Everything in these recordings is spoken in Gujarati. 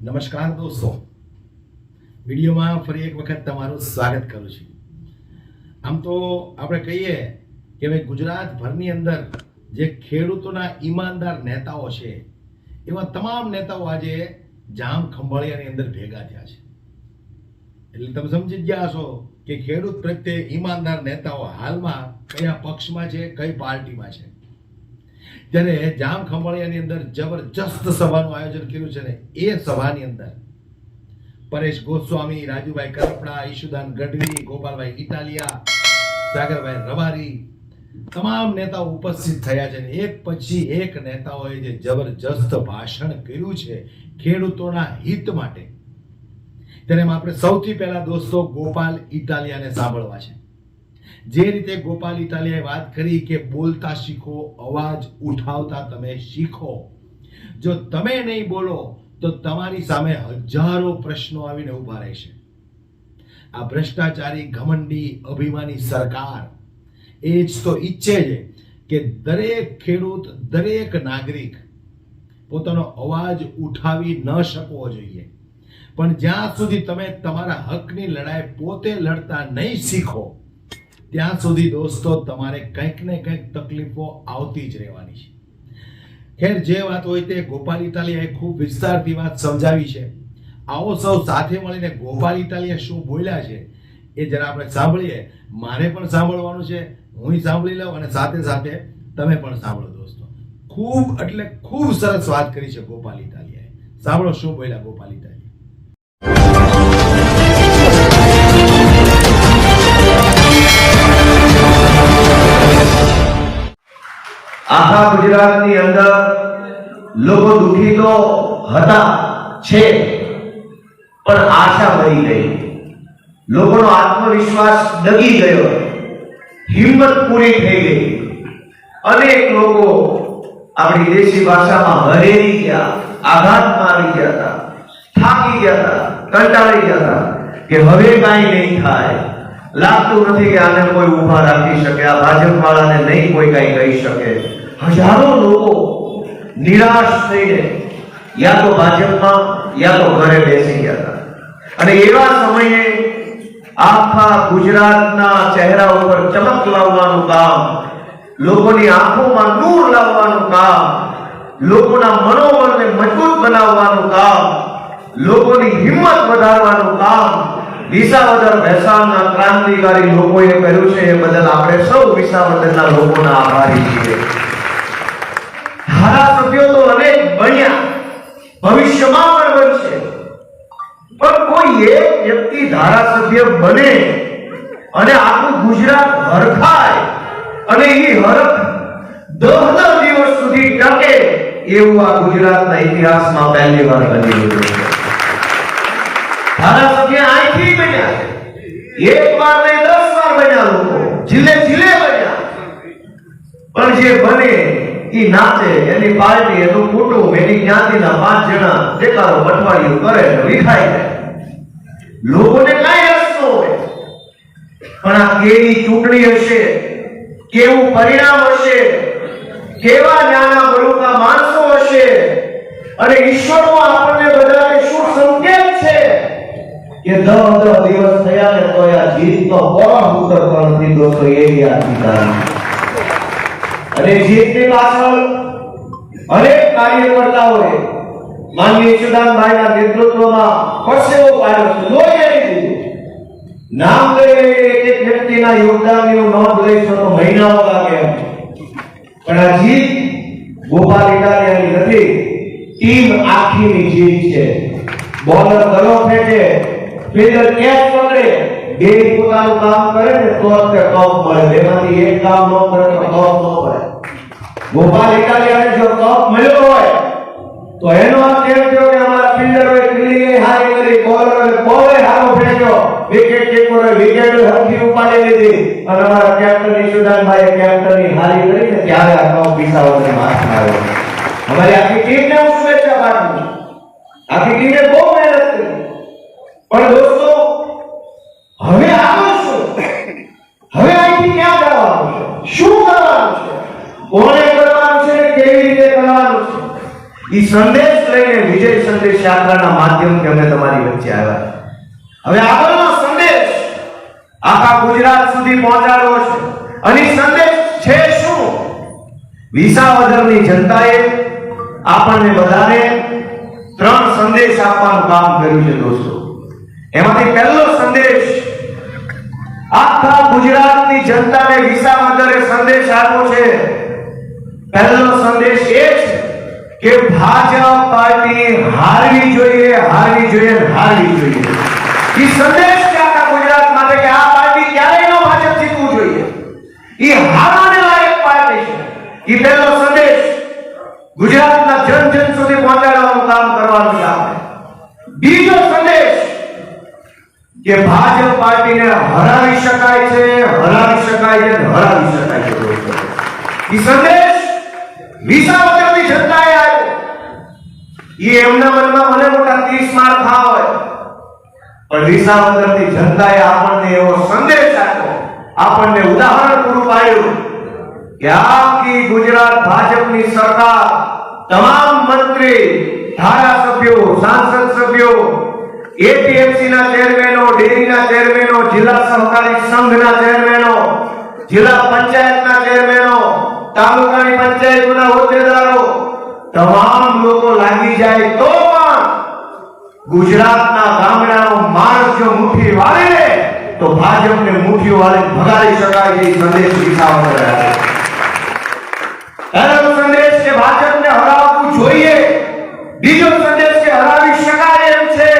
નમસ્કાર દોસ્તો, વિડીયોમાં ફરી એક વખત તમારું સ્વાગત કરું છું. આમ તો આપણે કહીએ કે ભાઈ ગુજરાતભરની અંદર જે ખેડૂતોના ઈમાનદાર નેતાઓ છે એવા તમામ નેતાઓ આજે જામ ખંભાળિયાની અંદર ભેગા થયા છે. એટલે તમે સમજી જ ગયા હશો કે ખેડૂત પ્રત્યે ઈમાનદાર નેતાઓ હાલમાં કયા પક્ષમાં છે, કઈ પાર્ટીમાં છે. ત્યારે જામ ખંભાળિયાની અંદર જબરજસ્ત સભાનું આયોજન કર્યું છે ને એ સભાની અંદર પરેશ ગોસ્વામી, રાજુભાઈ કરપડા, ઈશુદાન ગઢવી, ગોપાલભાઈ ઇટાલિયા, સાગરભાઈ રબારી તમામ નેતાઓ ઉપસ્થિત થયા છે. એક પછી એક નેતાઓએ જે જબરજસ્ત ભાષણ કર્યું છે ખેડૂતોના હિત માટે, ત્યારે આપણે સૌથી પહેલા દોસ્તો ગોપાલ ઇટાલિયાને સાંભળવા છે. જે રીતે ગોપાલ ઇટાલિયાએ વાત કરી કે બોલતા શીખો, અવાજ ઉઠાવતા તમે શીખો. જો તમે નહીં બોલો તો તમારી સામે હજારો પ્રશ્નો આવીને ઊભા રહેશે. આ ભ્રષ્ટાચારી, ઘમંડી, અભિમાની સરકાર એ જ તો ઈચ્છે છે કે દરેક ખેડૂત, દરેક નાગરિક પોતાનો અવાજ ઉઠાવી ન શકવો જોઈએ. પણ જ્યાં સુધી તમે તમારા હકની લડાઈ પોતે લડતા નહીં શીખો ત્યાં સુધી દોસ્તો તમારે કંઈક ને કંઈક તકલીફો આવતી જ રહેવાની છે. ખેર, જે વાત હોય તે ગોપાલ ઇટાલિયાએ ખૂબ વિસ્તારથી વાત સમજાવી છે. આવો સૌ સાથે મળીને ગોપાલ ઇટાલિયા શું બોલ્યા છે એ જરા આપણે સાંભળીએ. મારે પણ સાંભળવાનું છે, હું સાંભળી લઉં અને સાથે સાથે તમે પણ સાંભળો દોસ્તો. ખૂબ એટલે ખૂબ સરસ વાત કરી છે ગોપાલ ઇટાલિયાએ. સાંભળો શું બોલ્યા ગોપાલ ઇટાલિયા. આખા ગુજરાતની અંદર લોકો દુઃખી તો હતા છે, પણ આશા મરી ગઈ. લોકોનો આત્મવિશ્વાસ ડગી ગયો, હિંમત પૂરી થઈ ગઈ. અનેક લોકો આપણી દેશી ભાષામાં હરેરી ગયા, આઘાતમાં આવી ગયા હતા, થાકી ગયા હતા, કંટાળી ગયા હતા કે હવે કાંઈ નહીં થાય. લાગતું નથી કે આને કોઈ ઊભા રાખી શકે, આ ભાજપ વાળાને નહીં કોઈ કાંઈ કહી શકે. હજારો લોકો નિરાશ થઈને યા તો ભાજપમાં યા તો ઘરે બેસી ગયા હતા. અને એવા સમયે આખા ગુજરાતના ચહેરા ઉપર ચમક લાવવાનું કામ, લોકોની આંખોમાં નૂર લાવવાનું કામ, લોકોના મનોબળને મજબૂત બનાવવાનું કામ, લોકોની હિંમત વધારવાનું કામ વિસાવદર ભેસાણના ક્રાંતિકારી લોકોએ કર્યું છે. એ બદલ આપણે સૌ વિસાવદરના લોકોના આભારી છીએ. ધારાસભ્યો તો અનેક બન્યા, ભવિષ્યમાં પણ બનશે, પણ કોઈ એક વ્યક્તિ ધારાસભ્ય બને અને આખું ગુજરાત હરખાય અને એ હરખ 10 દિવસ સુધી ટકે એવું આ ગુજરાતના ઇતિહાસમાં પહેલી વાર બન્યું છે. ધારાસભ્ય અહીંથી બન્યા, એક વાર નહીં 10 વાર બન્યા, લોકો જિલ્લે જિલ્લે બન્યા. પણ જે બને ઈ નાચે, એની પાર્ટી, એનું કુટુંબ, એની જ્ઞાતિના 5 જણા દેખાડો પટવાળીઓ કરે ને વિખાઈ જાય. લોકોને કાંઈ રસ ન હોય. પણ આ કેવી ચૂંટણી હશે, કેવું પરિણામ હશે, કેવા નાના બળુકા માણસો હશે, અને ઈશ્વરનો આપણને બધાને શું સંકેત છે કે 10 દિવસ થયા ને તો આ જીતનો કોણ ઉતરતો નથી દોસ્તો. એ યાદ રાખજો. અને જીતની પાછળ અનેક કાર્યકર્તાઓએ માનનીય ઈશુદાનભાઈના નેતૃત્વમાં પરસેવો પાડ્યો છે, લોહી આવી દીધું. નામ લઈ એક એક વ્યક્તિના યોગદાનની નોંધ લઈશું તો મહિનાઓ લાગે. પણ આ જીત ગોપાલ ઇટાલિયાની નથી, ટીમ આખીની જીત છે. બોલર ગલો ફેંકે, ફિલ્ડર કેચ પકડે, બે પોતાનું કામ કરે ને તો જ ટોપ મળે. એમાંથી એક કામ ન કરે તો ટોપ ન પડે. ગોપાલ ઇટાલિયાને જો ટોપ મળ્યો હોય તો એનો અર્થ એમ થયો કે અમારા ફિલ્ડરોએ ફિલ્ડિંગ હારી કરી, બોલરોએ બોલે હારો ફેંક્યો, વિકેટ કીપરે વિકેટ હરખી ઉપાડી લીધી, અને અમારા કેપ્ટન ઈશુદાનભાઈએ કેપ્ટનની હારી કરીને ત્યારે આ ટોપ વિસાવદરને હાથમાં આવ્યો. અમારી આખી ટીમને હું શુભેચ્છા પાઠવું છું. આખી ટીમે બહુ મહેનત કરી. પણ દોસ્તો, હવે આગળ શું? હવે અહીંથી ક્યાં જવાનું છે? શું કરવાનું છે? કોને કરવાનું છે? કેવી રીતે કરવાનું છે? એ સંદેશ લઈને વિજય સંદેશ યાત્રાના માધ્યમથી અમે તમારી વચ્ચે આવ્યા. હવે આગળનો સંદેશ આખા ગુજરાત સુધી પહોંચાડવો છે. અને ઈ સંદેશ છે શું? વિસાવદરની જનતાએ આપણને બધાને 3 સંદેશ આપવાનું કામ કર્યું છે દોસ્તો. એમાંથી પહેલો સંદેશ આખા ગુજરાતની જનતાને વિસાવદરે સંદેશ આપ્યો છે. પહેલો સંદેશ એ છે કે ભાજપ પાર્ટી હારવી જોઈએ, હારવી જોઈએ, હારવી જોઈએ. ઈ સંદેશ છે આખા ગુજરાત માટે કે આ પાર્ટી ક્યારેય નો ભાજપ જીતવું જોઈએ. ઈ હારવાને લાયક પાર્ટી છે. ઈ પહેલો સંદેશ ગુજરાતના જન જન સુધી પહોંચાડવાનું કામ કરવાનું છે આપણે. બીજો સંદેશ કે ભાજપ પાર્ટીને હરાવી શકાય છે, હરાવી શકાય છે, હરાવી શકાય છે દોસ્તો. ઈ સંદેશ વિસાવદરની જનતાએ આપ્યો. ઈ એમના મનમાં મને મોટા 30 માર ખા હોય, પણ વિસાવદરની જનતાએ આપણને એવો સંદેશ આપ્યો, આપણને ઉદાહરણ પૂરું પાડ્યું કે આખી ગુજરાત ભાજપની સરકાર, તમામ મંત્રી, ધારાસભ્યો, સાંસદ સભ્યો, એપીએમસી ના ચેરમેનો, ડેરીના ચેરમેનો, જિલ્લા સહકારી સંઘના ચેરમેનો, જિલ્લા પંચાયતના ચેરમેનો, તાલુકાની પંચાયતોના હોદ્દેદારો, તમામ લોકો લાગી જાય તો પણ ગુજરાતના ગામડાનો માણસ જો મુઠ્ઠી વાળે ને તો ભાજપને મુઠ્ઠીઓ વાળે ભગાડી શકાય છે. સંદેશ વિસાવદરે આપ્યો. પહેલો સંદેશ કે ભાજપને હરાવવું જોઈએ. બીજો સંદેશ કે હરાવી શકાય એમ છે.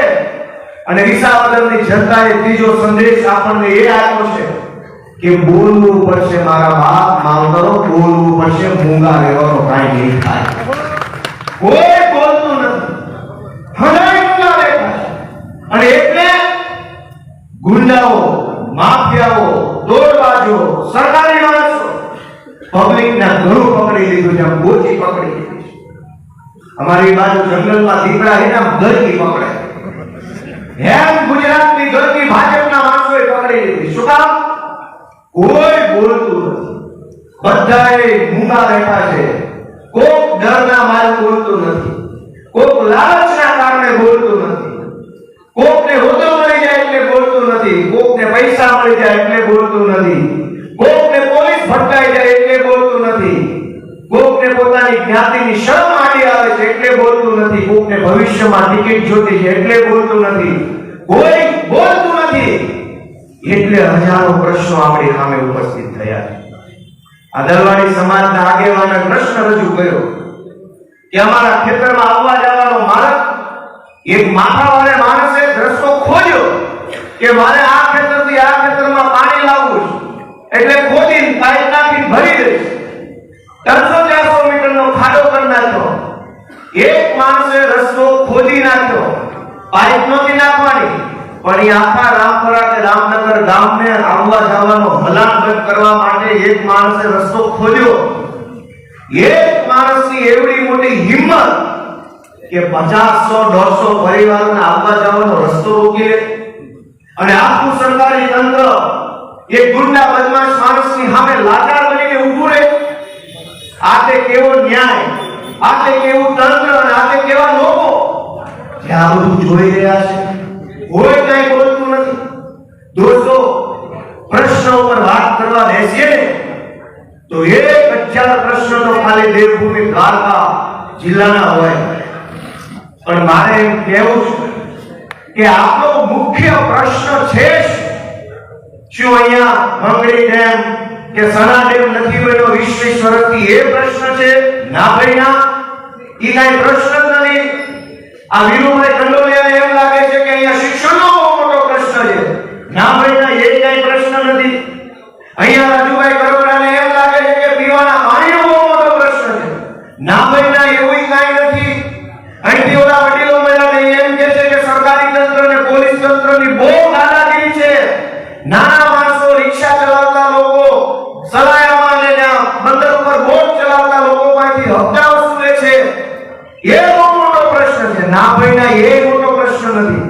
અને વિસાવદરની જનતાએ ત્રીજો સંદેશ આપણને એ આપ્યો છે કે બોલવું પડશે મારા બાપ માવતરો, બોલવું પડશે, મૂંગા રહેવાનો કાંઈ નહીં થાય. કોઈ બોલતું નથી, હજાય મૂંગા બેઠા છે. અને એટલે ગુંડાઓ, માફિયાઓ, દોડબાજો, સરકારી માણસો પબ્લિકના ઘરું પકડી લીધું છે, ગોચી પકડી લીધી છે. અમારી બાજુ જંગલમાં દીપડા એના ગરકી પકડે, એમ ગુજરાતની ગરકી ભાજપના માણસોએ પકડી લીધી. શું કામ? કોઈ બોલતું નથી, બધાએ મૂંગા બેઠા છે. કોક ડરના મારે બોલતું નથી, કોક લાલચના કારણે બોલતું નથી, કોકને હોદ્દો મળી જાય એટલે બોલતું નથી, કોકને પૈસા મળી જાય એટલે બોલતું નથી, કોકને પોલીસ ભટકાઈ જાય એટલે બોલતું નથી, કોકને પોતાની જ્ઞાતિની શરમ આડી આવે છે એટલે બોલતું નથી, કોકને ભવિષ્યમાં ટિકિટ જોતી છે એટલે બોલતું નથી. કોઈ બોલતું નથી એટલે હજારો પ્રશ્નો આપણી સામે ઉપસ્થિત થયા છે. આ દલવાડી સમાજના આગેવાને પ્રશ્ન રજૂ કર્યો કે અમારા ખેતરમાં આવવા જવાનો માર્ગ, એક માથાવાળે માણસે રસ્તો ખોજ્યો કે મારે આ ખેતરથી આ ખેતરમાં પાણી લાવવું છે, એટલે ખોદીને પાઇપ નાખીને ભરી દઈશ. 300-400 મીટરનો ખાડો કરી નાખ્યો. એક માણસે રસ્તો ખોદી નાખ્યો, પાઇપ નહોતી નાખવાની, પણ એ આખા રામપરા કે રામનગર ગામને આવવા જવાનો હલાણ બંધ કરવા માટે એક માણસે રસ્તો ખોદ્યો. એક માણસની એવડી મોટી હિંમત કે 50-100-150 પરિવારોને આવવા જવાનો રસ્તો રોકી લે. અને આખું સરકારી તંત્ર એક ગુંડા બદમાશ માણસની સામે લાચાર બનીને ઊભું રહે. આ તે કેવો ન્યાય, આ તે કેવું તંત્ર, અને આ તે કેવા લોકો જે આ બધું જોઈ રહ્યા છે. કોઈ કઈ બોલતું નથી. દોસ્તો, પ્રશ્ન ઉપર વાત કરવા બેસીએ ને તો 1000 પ્રશ્નો તો ખાલી દેવભૂમિ દ્વારકા જિલ્લાના હોય. પણ મારે એમ કહેવું છે કે આપણો મુખ્ય પ્રશ્ન છે શું અહીંયા મંગળી ડેમ કે સના ડેમ નથી બન્યો 20 વર્ષથી? એ પ્રશ્ન છે? ના ભાઈ ના, એ કઈ પ્રશ્ન જ નથી. આ વીરુભાઈ કંડોલિયાને એમ લાગે છે કે અહીંયા શિક્ષણનો બહુ મોટો પ્રશ્ન છે. ના ભાઈ ના, એ કઈ પ્રશ્ન નથી. અહીંયા રાજુભાઈ કરોડાને એમ લાગે છે કે પીવાના પાણીનો બહુ મોટો પ્રશ્ન છે. ના ભાઈ ના, એવું કઈ નથી. અહીંથી ઓલા વડીલો મળ્યા એમ કહે છે કે સરકારી તંત્ર અને પોલીસ તંત્રની બહુ દાદાગીરી છે. નાના માણસો, રિક્ષા ચલાવતા લોકો, સલાયામાં ને બંદર ઉપર બોટ ચલાવતા લોકો પાસેથી હપ્તા વસૂલે છે. એ બહુ મોટો પ્રશ્ન છે. ના ભાઈ ના, એ મોટો પ્રશ્ન નથી.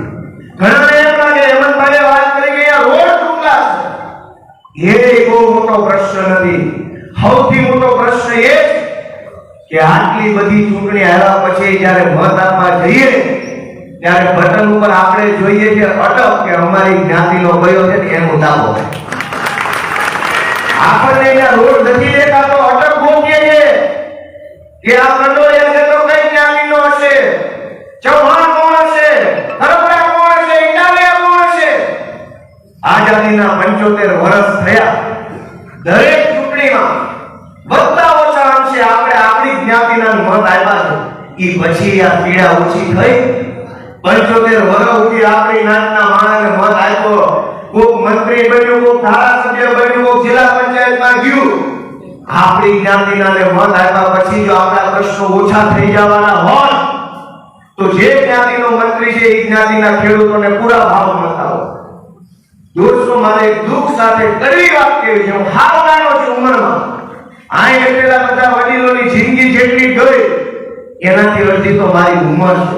ઘણાને એમ લાગે હેમંતભાઈએ વાત કરી કે આ રોડ ટૂંકા છે. એ બહુ મોટો પ્રશ્ન નથી. સૌથી મોટો પ્રશ્ન એ કે આટલી બધી ચૂંટણી હાર્યા પછી જ્યારે મત આપવા જઈએ ત્યારે બટન ઉપર આપણે જોઈએ છે અટક કે અમારી જ્ઞાતિનો કયો છે ને એનો દાવો. આપણને અહીંયા રોડ નથી દેખાતો, અટક ગોતીએ છે કે આ કંડોળિયા છે તો કઈ જ્ઞાતિનો હશે, ચૌહાણ કોણ હશે, હરપડા કોણ હશે, ઇટાલિયા કોણ હશે. આઝાદીના 75 વર્ષ થયા. દરેક ચૂંટણીમાં બધા ઓછા અંશે આપણે આપણી જ્ઞાતિના મત આપ્યા છે. ઈ પછી આ પીડા ઓછી થઈ. 75 વર્ષ સુધી આપણી નાતના માણસને મત આપ્યો, કોક મંત્રી બન્યું, કોક ધારાસભ્ય બન્યું, કોક જિલ્લા પંચાયતમાં ગયું. આપણી જ્ઞાતિનાને મત આપ્યા પછી જો આપણા પ્રશ્નો ઓછા થઈ જવાના હોત તો જે જ્ઞાતિનો મંત્રી છે એ જ્ઞાતિના ખેડૂતોને પૂરા ભાવ મળતા હોત. દોસ્તો, મારે એક દુઃખ સાથે કડવી વાત કહેવી છે. હું હાવ નાનો છું ઉંમરમાં. અહીં બેઠેલા બધા વડીલોની જિંદગી જેટલી ગઈ એનાથી અડધી તો મારી ઉંમર છે.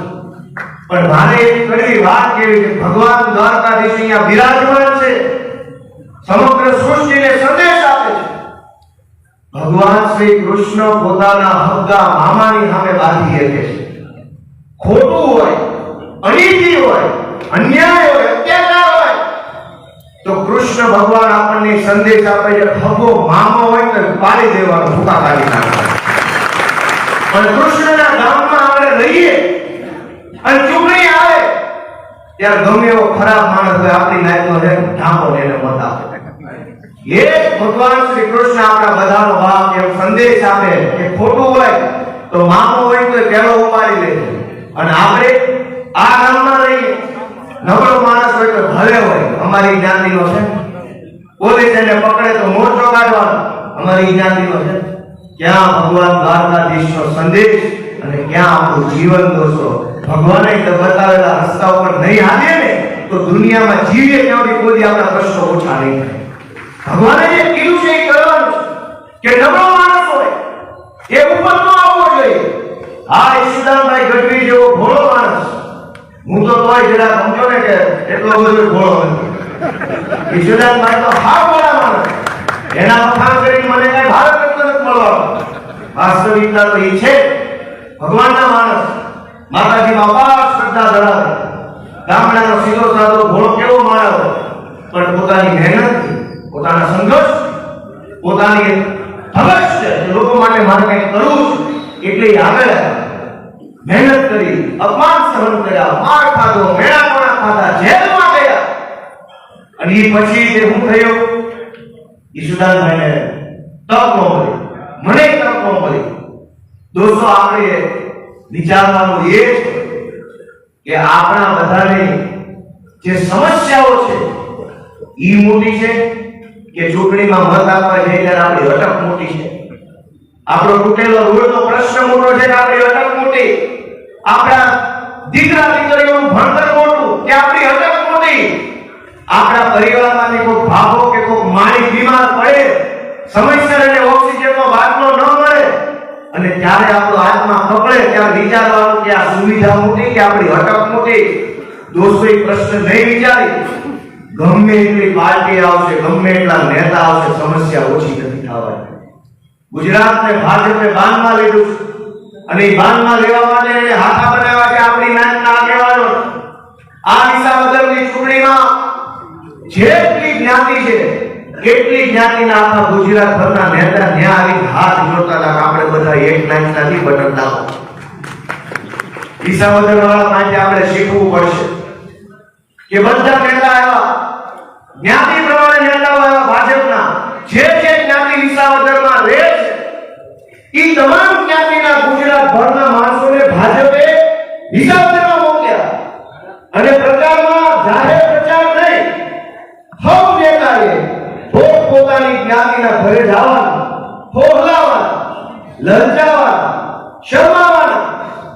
પણ મારે એક કડવી વાત કહેવી છે. ભગવાન દ્વારકાધીશ અહીંયા બિરાજમાન છે, સમગ્ર સૃષ્ટિને સંદેશ આપે છે. ભગવાન શ્રી કૃષ્ણ પોતાના હગ્ગા મામાની સામે બાંધી શકે છે. ખોટું હોય, અનીતિ હોય, અન્યાય હોય, અત્યાચાર હોય તો કૃષ્ણ ભગવાન આપણને સંદેશ આપે છે હગો મામો હોય તો પાડી દેવાનો, ભૂકા કાઢી નાખવાનો. પણ કૃષ્ણના ગામમાં આપણે રહીએ અને ચૂંટણી આવે ત્યારે ગમે એવો ખરાબ માણસ હોય આપણી નાયકનો છે ઢાંકો એને મત આપે. એ ભગવાન શ્રી કૃષ્ણ આપણા બધાનો બાપ એમ સંદેશ આપે કે ખોટું હોય તો મામો હોય તો પેલો ઉપાડી લે. અને આપણે આ ગામમાં રહીએ, નબળો માણસ હોય તો ભલે હોય અમારી જ્ઞાતિનો છે, પોલીસ એને પકડે તો મોરચો કાઢવાનો અમારી જ્ઞાતિનો છે. ક્યાં ભગવાન દ્વારકાધીશનો સંદેશ અને ક્યાં આપણું જીવન દોસ્તો. ભગવાને બતાવેલા રસ્તા ઉપર નહીં હાલીએ ને તો દુનિયામાં જીવીએ ત્યાં કોઈ આપણા પ્રશ્નો ઓછા નહીં થાય. ભગવાને જે કીધું છે એ કરવાનું કે નબળો માણસ હોય એ ઉપર ન આવવો જોઈએ. આ ઈશુદાનભાઈ ગઢવી જેવો ભોળો માણસ, હું તો તોય જરા સમજો ને કે એટલો બધો ભોળો નથી. ઈશુદાનભાઈ તો હાવ ભોળા માણસ, એના વખાણ કરી મને કઈ ભારત રત્ન નથી મળવાનો. વાસ્તવિકતા તો એ છે ભગવાનના માણસ, માતાજીમાં અપાર શ્રદ્ધા ધરાવે, ગામડાનો સીધો સાધો ભોળો કેવો માણસ પણ પોતાની મહેનતથી, પોતાના સંઘર્ષ, પોતાની ધગશ છે લોકો માટે મારે કંઈક કરવું છે એટલે આગળ મહેનત કરી, અપમાન સહન કર્યા, માર ખાધો, મેળાપણા ખાધા, જેલમાં ગયા. અને એ પછી જે હું થયો ઈશુદાનભાઈને તક ન મળી, મને તક ન મળી. દોસ્તો, આપણે વિચારવાનું એ છે કે આપણા બધાની જે સમસ્યાઓ છે એ મોટી છે કે ચૂંટણીમાં મત આપવા જઈએ ત્યારે આપણી અટક મોટી છે. આપણો તૂટેલો રોડનો પ્રશ્ન મોટો છે કે આપણી અટક મોટી, આપણા દીકરા દીકરીઓનું ભણતર મોટું કે આપણી અટક મોટી, આપણા પરિવારમાંથી કોઈ ભાગો કે કોઈ માણી બીમાર પડે, સમયસર એને ઓક્સિજનનો બાટલો ન મળે અને ત્યારે આપણો આત્મા કપડે ત્યારે વિચારવાનું કે આ સુવિધા મોટી કે આપણી અટક મોટી. દોસ્તો, એ પ્રશ્ન નહીં વિચારી. ગમે એટલી પાર્ટી આવશે, ગમે એટલા નેતા આવશે, સમસ્યા ઓછી નથી થવાની. ગુજરાતને ભાજપે બાનમાં લીધું અને એ બાનમાં લેવા માટે એને હાથા બનાવ્યા છે આપણી નાતના આગેવાનો. આ વિસાવદરની ચૂંટણીમાં જેટલી જ્ઞાતિ છે એટલી જ્ઞાતિના આખા ગુજરાત ભરના નેતા ત્યાં આવી હાથ જોડતા હતા. આપણે બધા એક નાતનાથી બટન દાબો. વિસાવદર વાળા માટે આપણે શીખવું પડશે કે બધા નેતા આવ્યા, જ્ઞાતિ પ્રમાણે નેતાઓ આવ્યા ભાજપના. જે જે જ્ઞાતિ વિસાવદરમાં રહે છે એ તમામ જ્ઞાતિના ગુજરાત ભરના માણસોને ભાજપે વિસાવદરમાં મોકલ્યા અને પ્રચારમાં જાહેર પ્રચાર નહીં, સૌ નેતાએ પોતાની જ્ઞાતિના ઘરે જવાનું, હોહલાવાનું, લલચાવાનું, શરમાવાનું,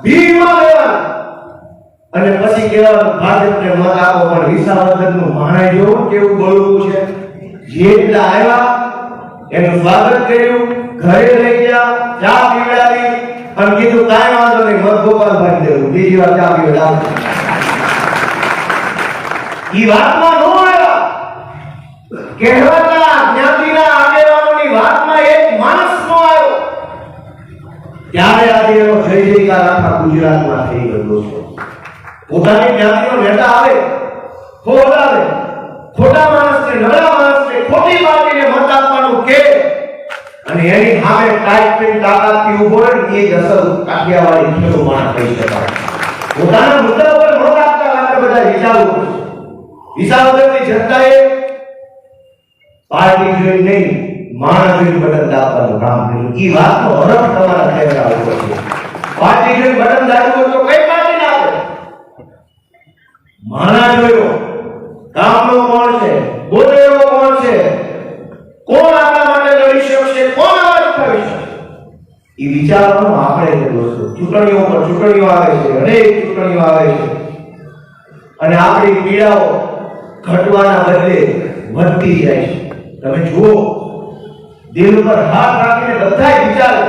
ભીડમાં લેવાનું અને પછી કહેવાનું ભાજપને મત આપો. પણ વિસાવદરનું માણા જેવું કેવું બોલવું છે. જેટલા આવ્યા એનું સ્વાગત કર્યું, ઘરે લઈ ગયા, ચા પીવડાવી અને કીધું કાંઈ વાંધો નહીં, મત ગોપાલભાઈ દેવું, બીજી વાર ચા પીવડાવી. ઈ વાતમાં નો આવ્યા. કહેવાતા જ્ઞાતિના આગેવાનોની વાતમાં એક માણસ નો આવ્યો. ત્યારે આજે એનો જય જયકાર આખા ગુજરાતમાં થઈ ગયો દોસ્તો. પોતાની જ્ઞાતિનો નેતા આવે, ખોડાવે, ખોટા માણસને, નબળા માણસને, ખોટી પાર્ટીને મત આપવાનું કે અને એની સામે ટાઈટ તાકાતથી ઉભો રહે એ જ અસલ કાઠિયાવાડી ખેડૂત માણસ કહી શકાય. પોતાના મુદ્દા પર મત આપતા આપણે બધા વિચારવું પડશે. વિસાવદરની જનતાએ પાર્ટી જોઈ નહીં, માણસ જોઈ બટન દાબવાનું કામ કર્યું. એ વાતનો હરખ તમારા ચહેરા ઉપર છે. પાર્ટી જોઈ બટન દાબવું તો કઈ પાર્ટી ના આપે? માણસ જોયો, કામનો કોણ છે, બોલેલો કોણ છે, કોણ આપણા માટે લડી શકશે, કોણ અવાજ ઉઠાવી શકશે, એ વિચારવાનું આપણે છે દોસ્તો. ચૂંટણીઓ પર ચૂંટણીઓ આવે છે, અનેક ચૂંટણીઓ આવે છે અને આપણી પીડાઓ ઘટવાના બદલે વધતી જાય છે. તમે જુઓ, દિલ પર હાથ રાખીને બધાય વિચારે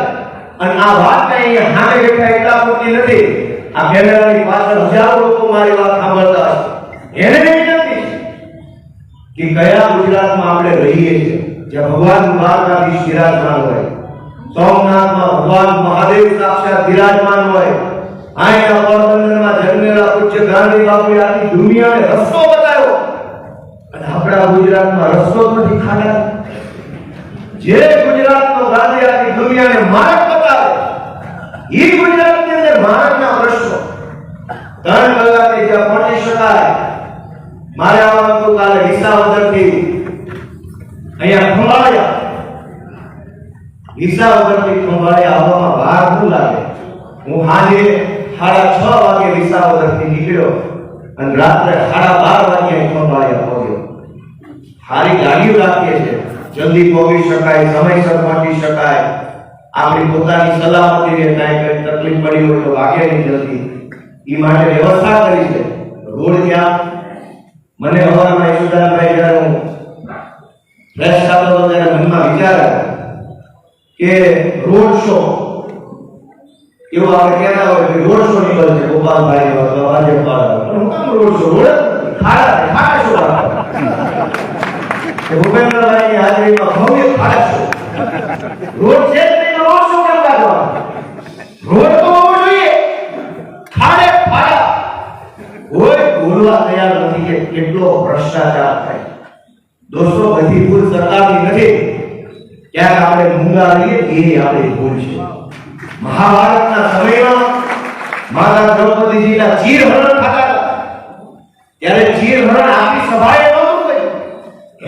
અને આ વાત કઈ સામે બેઠા એટલા પૂરતી નથી. આ કેમેરાની પાછળ હજારો લોકો મારી વાત સાંભળતા હશે. એને વિનંતી કે કયા ગુજરાતમાં આપણે રહીએ છીએ જ્યાં ભગવાન દ્વારકાધીશ બિરાજમાન હોય, સોમનાથમાં ભગવાન મહાદેવ સાક્ષાત બિરાજમાન હોય, અહીંના પોરબંદરમાં જન્મેલા પૂજ્ય ગાંધી બાપુએ આખી દુનિયાને રસ્તો બતાવ્યો અને આપણા ગુજરાતમાં રસ્તો જ નથી ખાડા. જે ગુજરાતનો ગાંધી આખી દુનિયાને માર્ગ બતાવે એ ગુજરાતની અંદર માર્ગના પ્રશ્નો 3 કલાકે જ્યાં પહોંચી શકાય. મારે આવવાનું હતું કાલે વિસાવદરથી અહીંયા ખંભાળિયા. વિસાવદરથી ખંભાળિયા આવવામાં વાર શું લાગે? હું સાંજે 6:30 વાગે વિસાવદરથી નીકળ્યો અને રાત્રે 12:30 વાગે ખંભાળિયા પહોંચ્યો. સારી ગાડીઓ રાખીએ છે, જલ્દી પહોંચી શકાય, સમયસર પહોંચી શકાય. આપણી પોતાની સલામતીને કાંઈ કઈ તકલીફ પડી હોય તો વાગે નહીં જલ્દી, એ માટે વ્યવસ્થા કરી છે. રોડ ક્યાં? મને હવારમાં ઈશુદાનભાઈ જ્યારે હું ફ્રેશ થતો હતો ત્યારે મનમાં વિચાર આવ્યો કે રોડ શો એવું આપણે કહેતા હોય કે રોડ શો નીકળશે ગોપાલભાઈ ભાજપ વાળા. હું કામ રોડ શો? રોડ ખાડા ખાડા શો ભૂપેન્દ્રભાઈની હાજરીમાં ભવ્ય ખાડા શો. રોડ છે જ નહીં તો રોડ શો કેમ કાઢવાનો? રોડ તો હોવો જોઈએ, ખાડે ખાડા. કોઈ બોલવા તૈયાર નથી કે કેટલો ભ્રષ્ટાચાર થાય. દોસ્તો, બધી ભૂલ સરકારની નથી. ક્યાંક આપણે મૂંગા રહીએ એ આપણી ભૂલ છે. મહાભારતના સમયમાં માતા દ્રૌપદીજીના ચીરહરણ થતા હતા ત્યારે ચીરહરણ આપણી સભાએ નહોતું કર્યું.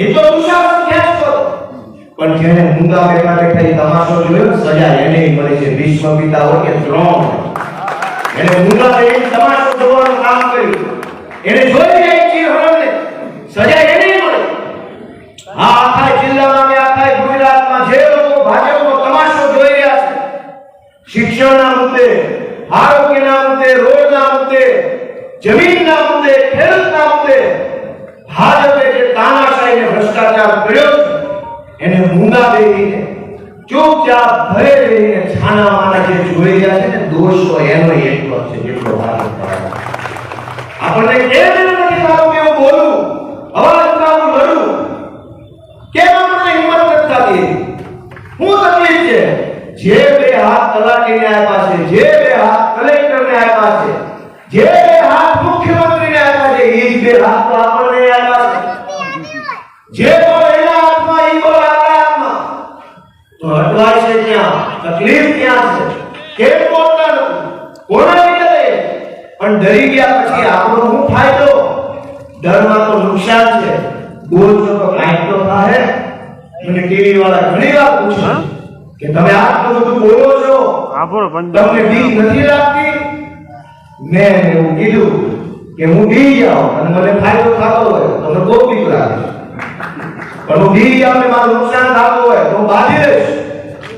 એ તો દુશાસન ખેંચતો હતો. પણ જેને મૂંગા બેઠા બેઠા તમાશો જોયો, સજા એને મળે છે. ભીષ્મ પિતા હોય કે દ્રોણ, એને મૂંગા બેઠી તમાશો જોવાનું કામ કર્યું. એને જોઈ જાય ચીરહરણને, સજા એને મળે. આ આખા જિલ્લામાં કે આખા ગુજરાતમાં જે લોકો ભાજપનો તમાશો જોઈ રહ્યા છે, શિક્ષણના મુદ્દે, આરોગ્યના મુદ્દે, રોડના મુદ્દે, જમીનના મુદ્દે, ખેડૂતના મુદ્દે ભાજપે જે તાનાશાહી અને ભ્રષ્ટાચાર કર્યો છે એને મૂંગા બેહીને ચૂપચાપ ભરે રહીને છાના માના જે જોઈ રહ્યા છે ને દોષો એનો એટલો છે જેટલો ભાજપ. આપણને કેમ નથી થતું કે હું બોલું, અવાજ ઉઠાવું, લડું? કેમ આપણને હિંમત નથી થતી? શું તકલીફ છે? જે 2 હાથ તલાટીને આપ્યા છે, જે 2 હાથ કલેક્ટરને આપ્યા છે, જે 2 હાથ મુખ્યમંત્રીને આપ્યા છે, એ જ 2 હાથ તો આપણને આપ્યા છે. જે બોલ એના હાથમાં, એ બોલ આપણા હાથમાં. તો અટવાય છે ક્યાં? તકલીફ ક્યાં છે? કેમ બોલતા નથી? કોના લીધે? પણ ડરી ગયા પછી આપણો શું ફાયદો? ડરમાં તો નુકસાન છે. બોલશો તો કાંઈક તો થાય. મને ટીવી વાળા ઘણી વાર પૂછે કે તમે આટલું બધું બોલો છો, તમને બીક નથી લાગતી? મેં એવું કીધું કે હું બી જાઉં અને મને ફાયદો થતો હોય તો મને બહુ બીક લાગે. પણ હું બી જાઉં ને મારું નુકસાન થતું હોય તો હું બાંધી લઈશ.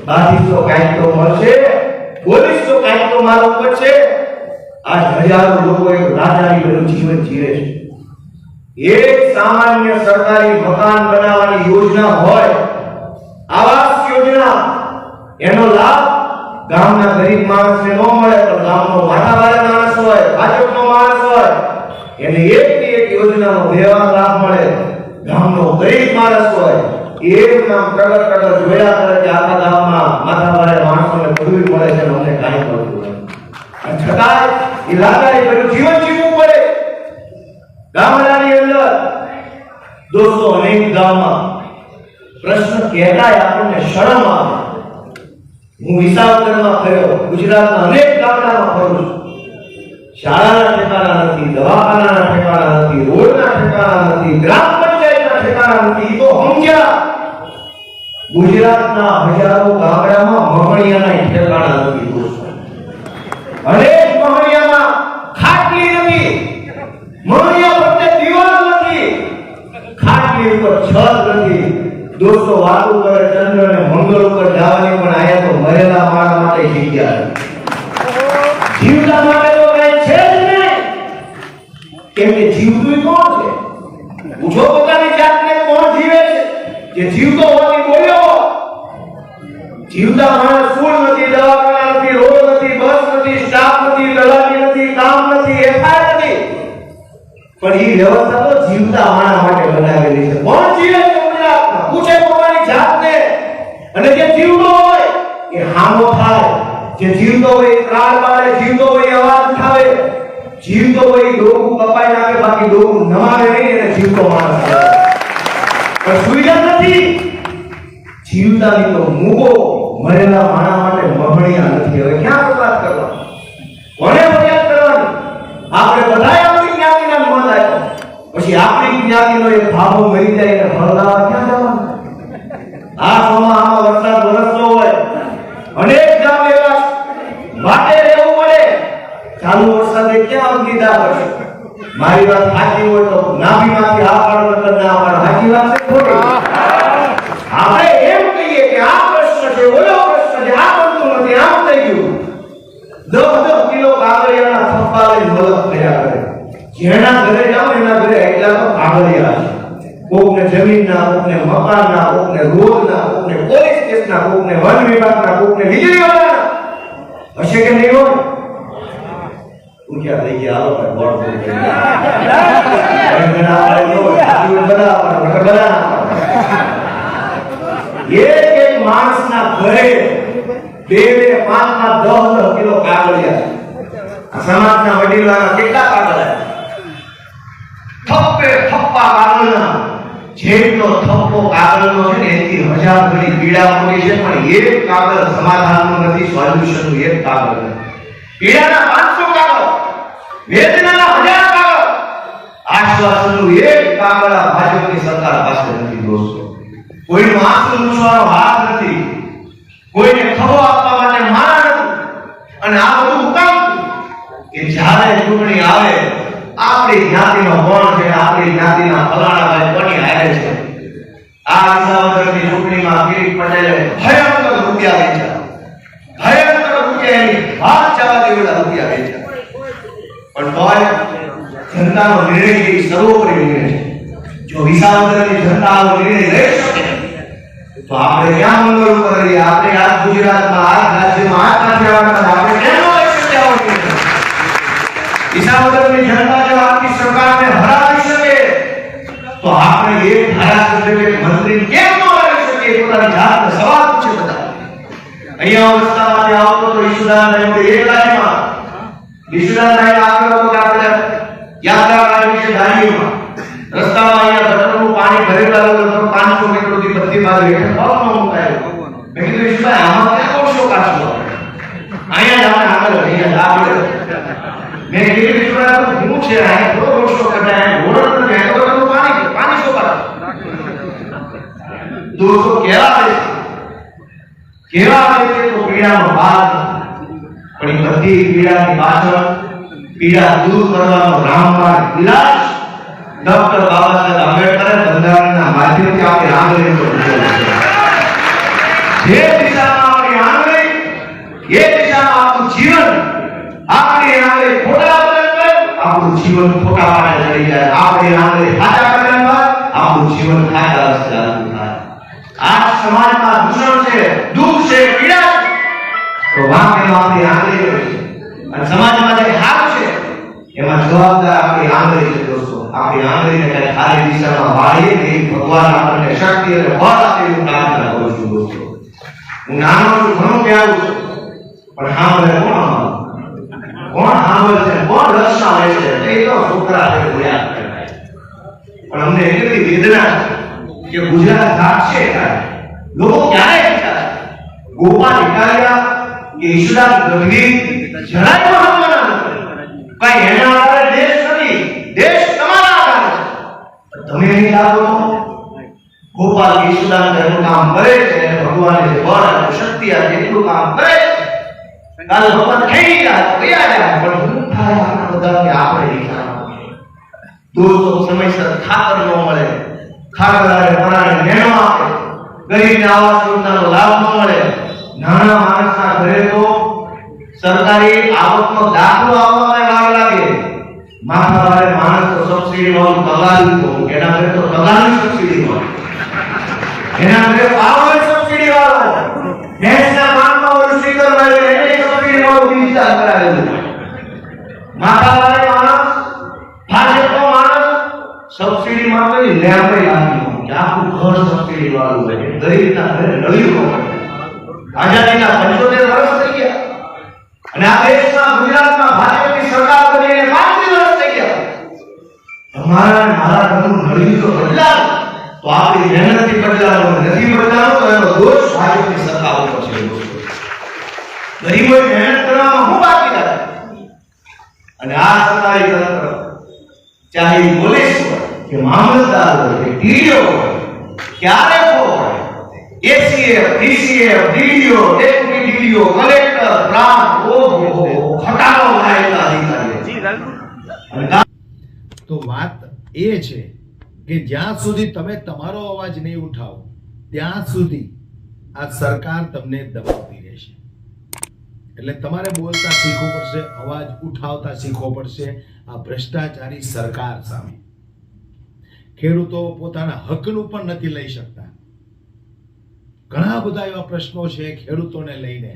બાંધીશ તો કાંઈક તો મળશે, બોલીશ તો કાંઈક તો મારું બચશે. આ હજારો લોકો એક રાજાની બનું જીવન જીવે છે. એક સામાન્ય સરકારી મકાન બનાવવાની યોજના હોય, આવાસ યોજના, એનો લાભ ગામના ગરીબ માણસને ન મળે તો ગામનો માથાભારે માણસ હોય, ભાજપનો માણસ હોય, એને એકની એક યોજનાનો વ્યવહાર લાભ મળે. ગામનો ગરીબ માણસ હોય એક નામ પ્રગટ જોયા કરે કે આખા ગામમાં માથાભારે માણસોને બધું મળે છે અને અમને કાંઈ મળતું નથી. અને છતાંય એ લાચારી ભર્યું જીવન જીવવું પડે. ગામડાની અંદર દોસ્તો અનેક ગામમાં પ્રશ્ન કહેતાય આપણને શરમ આવે. હું વિસાવદરમાં ફર્યો, ગુજરાતના અનેક ગામડામાં ફરું છું. શાળાના ઠેકાણા નથી, દવાખાનાના ઠેકાણા નથી, રોડના ઠેકાણા નથી, ગ્રામ પંચાયતના ઠેકાણા નથી. તો સમજ્યા ગુજરાતના હજારો ગામડામાં મહણિયાના ઠેકાણા નથી દોસ્તો. અનેક મહણિયામાં ખાટલી નથી, મહણિયા વચ્ચે દીવાલ નથી, ખાટલી ઉપર છત નથી. દોસ્તો વાતો કરે ચંદ્ર અને મંગળ ઉપર જવાની, પણ આયા તો મરેલા મારા માટે જગ્યા નથી. જીવતા માટે તો કઈ છે જ નહીં. કેમ કે જીવતું કોણ છે? પૂછો પોતાની જાતને, કોણ જીવે છે? જે જીવતો હોવાની બોલ્યો. જીવતા માણસ સ્કૂલ નથી, દવાખાના નથી, રોડ નથી, બસ નથી, સ્ટાફ નથી, તલાટી નથી, કામ નથી, એફઆઈઆર નથી. પણ એ વ્યવસ્થા તો જીવતા માણસ માટે બનાવેલી છે. કોણ જીવે છે ગુજરાતમાં? પૂછે પોતાની જાતને. અને જે જીવતો હોય એ હામો થાય, જે જીવતો હોય એ ત્રાળ પાડે, જીવતો હોય એ અવાજ ઉઠાવે, જીવતો હોય એ ડોકું કપાઈ નાખે, બાકી ડોકું નમાવે નહીં. એને જીવતો માણસ કહેવાય. પણ સુવિધા નથી. જીવતાની તો મૂકો, મરેલા માણસ માટે મહણિયા નથી. હવે ક્યાં વાત કરવા? કોને ફરિયાદ કરવાની? આપણે બધાએ આપણી જ્ઞાતિના મત આપ્યો, પછી આપણી જ્ઞાતિનો એક ભાગો મરી જાય એટલે ફરલાવા ક્યાં જવાનું? આ ચોમાસામાં વરસાદ વરસતો હોય, અનેક ગામ એવા વાટે રહેવું પડે, ચાલુ વરસાદે ક્યાં દીધા પડશે? મારી વાત સાચી હોય તો નાભીમાંથી આ પાડો નકર ના પાડો. સાચી વાત છે ખોટી? આપણે એમ કહીએ કે આ પ્રશ્ન છે, ઓલો પ્રશ્ન છે, આ બનતું નથી, આમ થઈ ગયું. 10 કિલો કાગળિયાના થપ્પા લઈ મલક કર્યા કરે. જેના ઘરે જાઓ એના ઘરે એટલા તો કાગળિયા છે. કોકને જમીનના, કોકને મકાનના, કોકને રોડના, કોકને પોલીસ સ્ટેશનના, કોકને વન વિભાગના, કોકને વીજળીવાળાના. હશે કે નહીં હોય? પૂછ્યા થઈ ગયા, હાલો ભાઈ બોર્ડ બોલ કરી એક માણસના ઘરે 2, 5, 10 કિલો કાગળિયા. સમાજના વડીલોના કેટલા કાગળિયા? થપ્પે થપ્પા કાગળના. જેટલો થપ્પો કાગળનો છે ને એથી 1000 ગણી પીડા મોટી છે, પણ એક કાગળ સમાધાનનું નથી, સોલ્યુશનનું એક કાગળ નથી. પીડાના 500 કાગળ, વેદનાના 1000 કાગળ, આશ્વાસનનું એક કાગળ આ ભાજપની સરકાર પાસે નથી દોસ્તો. કોઈનું આંસુ લૂછવાનો હાથ નથી, કોઈને ખભો આપવા માટે મારા નથી. અને આ બધું કામ કે જ્યારે ચૂંટણી આવે, આપણી જ્ઞાતિનો કોણ છે, આપણી જ્ઞાતિના ફલાણા ભાઈ કોની હારે છે. આ વિસાવદરની ચૂંટણીમાં કિરીટ પટેલે ભયંકર રૂપિયા વેચ્યા, ભયંકર રૂપિયા, એની હાથ જવા દેવડા રૂપિયા વેચ્યા. પણ તોય જનતાનો નિર્ણય એ સર્વોપરી નિર્ણય છે. જો વિસાવદરની જનતા આવો નિર્ણય લઈ શકે તો આપણે ક્યાં મંગળ ઉપર રહીએ? આપણે આ ગુજરાતમાં, આ રાજ્યમાં, આ કાઠિયાવાડમાં આપણે કેમ લઈ શકીએ આવો નિર્ણય? વિસાવદરની જનતા જો આપણી સરકારને હરાવી શકે તો આપણે એક ધારાસભ્ય કે મંત્રી કેમ ન હરાવી શકીએ? પોતાની જાતને સવાલ પૂછે બધા. અહીંયા રસ્તામાંથી આવતો તો ઈશુદાન એક લાઈનમાં ઈશુદાન લાઈન આગળ હતો કે આપણે યાત્રા કાઢી છે ધારીઓમાં. રસ્તામાં અહીંયા ગટરનું પાણી ભરેલા હતું, 500 મીટર સુધી બધી બાજુ હેઠળ પગમાં મુકાયો. મેં કીધું ઈશુદાન આમાં ક્યાં કોશો કાઢશો? અહીંયા જ આપણે આગળ મેં કીધું ઈશુદાન હું છે અહીંયા થોડો રોશો કઢાય, રોડ નથી, અહીંયા તો પાણી શો કાઢો. દોસ્તો કેવા છે તો પીડાનો ભાગ, પણ એ બધી પીડાની પાછળ પીડા દૂર કરવાનો રામબાણ ઇલાજ ડોક્ટર બાબા સાહેબ આંબેડકરે બંધારણના માધ્યમથી આપણી આંગળી પર મૂકેલો છે. જે દિશામાં આપણી આંગળી, એ દિશામાં આપણું જીવન. આપણી આંગળી ખોટા વલણ પર આપણું જીવન ખોટા પાડે ચડી જાય. આપણી આંગળી સાચા વલણ પર આપણું જીવન સાચા રસ્તે ચાલતું થાય. આ સમાજમાં દૂષણ છે, દુઃખ છે, પીડા છે, તો વાંકેનો આપણી આંગળી છે. અને સમાજમાં જે હાર છે એમાં જવાબદાર આપણી આંગળી છે દોસ્તો. આપણી આંગળીને કઈ ખાલી દિશામાં વાળીએ ને એ ભગવાન આપણને શક્તિ અને બળ આપે એવું પ્રાર્થના કરું છું દોસ્તો. હું નાનો છું, ઘણું કહેવું છું, પણ સાંભળે કોણ સાંભળશે, કોણ દર્શાવે છે? એ તો છોકરા છે બોલ્યા કરે. પણ અમને એટલી વેદના છે કે ગુજરાત જાગશે ત્યારે. લોકો ક્યારે વિચારે ગોપાલ ઇટાલિયા કે ઈશુદાસ ગઢવી જરાય પણ સમજવાના નથી. કઈ એના આધારે દેશ નથી, દેશ તમારા આધારે છે. તમે નહીં લાગો તો ગોપાલ ઈશુદાસ જેટલું કામ કરે છે, ભગવાને જે બળ અને શક્તિ આપે એટલું કામ કરે છે. કાલે ભગવાન થઈ ગયા પણ શું થાય આપણા બધા કે આપણે વિચારવાનું દોસ્તો. સમયસર ખાતર ન મળે, ખાતર અને પરાણે નેણો આપે, ગરીબને આવાસ યોજનાનો લાભ ન મળે, નાના માણસના ઘરે તો સરકારી આવકનો દાખલો આવવામાં વાર લાગે. માથા ભારે માણસ તો સબસિડી વાળું તગારું તો એના ઘરે તો તગારું સબસિડી મળે, એના ઘરે પાવર સબસિડી વાળો, ભેંસના માંગમાં ઓલું સ્ટીકર મળે એને સબસિડી વાળું વિસ્તાર કરાવેલું. માથા ભારે માણસ, ભાજપનો માણસ સબસિડી માં કઈ લેમ્પ લાગી કે આખું ઘર સબસિડી વાળું હોય. ગરીબના ઘરે નળીઓ આઝાદીના 75 વર્ષ થઈ ગયા અને આ દેશમાં ગુજરાતમાં ભાજપની સરકાર બનીને 35 વર્ષ થઈ ગયા. તમારા મારા ઘરનું નળીઓ તો બદલાવ તો આપણી મહેનતથી બદલાવ નથી બદલાવ તો એનો દોષ ભાજપની સરકાર ઉપર છે. ગરીબોએ મહેનત કરવામાં હું બાકી રહે અને આ સરકારી તંત્ર ચાહે પોલીસ હોય કે મામલતદાર હોય કે ટીડીઓ હોય ક્યારે હોય ACF, DCF, DDO, deputy DDO, collector, પ્રાંત, ઓહો ખટારો લાયેલા અધિકારીઓ. તો વાત એ છે કે જ્યાં સુધી તમે તમારો અવાજ નહીં ઉઠાવો ત્યાં સુધી આ સરકાર તમને દબાવતી રહેશે. એટલે તમારે બોલતા શીખવું પડશે, અવાજ ઉઠાવતા શીખવો પડશે આ ભ્રષ્ટાચારી સરકાર સામે. ખેડૂતો પોતાના હકનું પણ નથી લઈ શકતા. ઘણા બધા એવા પ્રશ્નો છે ખેડૂતોને લઈને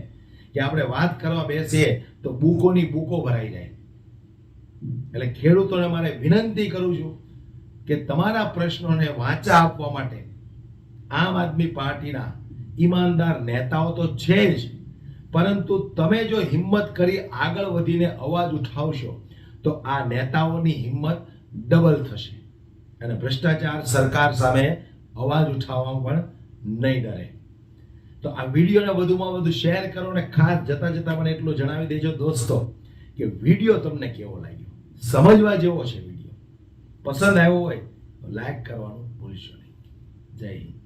કે આપણે વાત કરવા બેસીએ તો બુકોની બુકો ભરાઈ જાય. એટલે ખેડૂતોને મારે વિનંતી કરું છું કે તમારા પ્રશ્નોને વાચા આપવા માટે આમ આદમી પાર્ટીના ઈમાનદાર નેતાઓ તો છે જ, પરંતુ તમે જો હિંમત કરી આગળ વધીને અવાજ ઉઠાવશો તો આ નેતાઓની હિંમત ડબલ થશે અને ભ્રષ્ટાચાર સરકાર સામે અવાજ ઉઠાવવામાં પણ નહીં ડરે. તો આ વિડીયોને વધુમાં વધુ શેર કરો અને ખાસ જતા મને એટલું જણાવી દેજો દોસ્તો કે વિડીયો તમને કેવો લાગ્યો, સમજવા જેવો છે વિડીયો. પસંદ આવ્યો હોય તો લાઈક કરવાનું ભૂલશો નહીં. જય હિન્દ.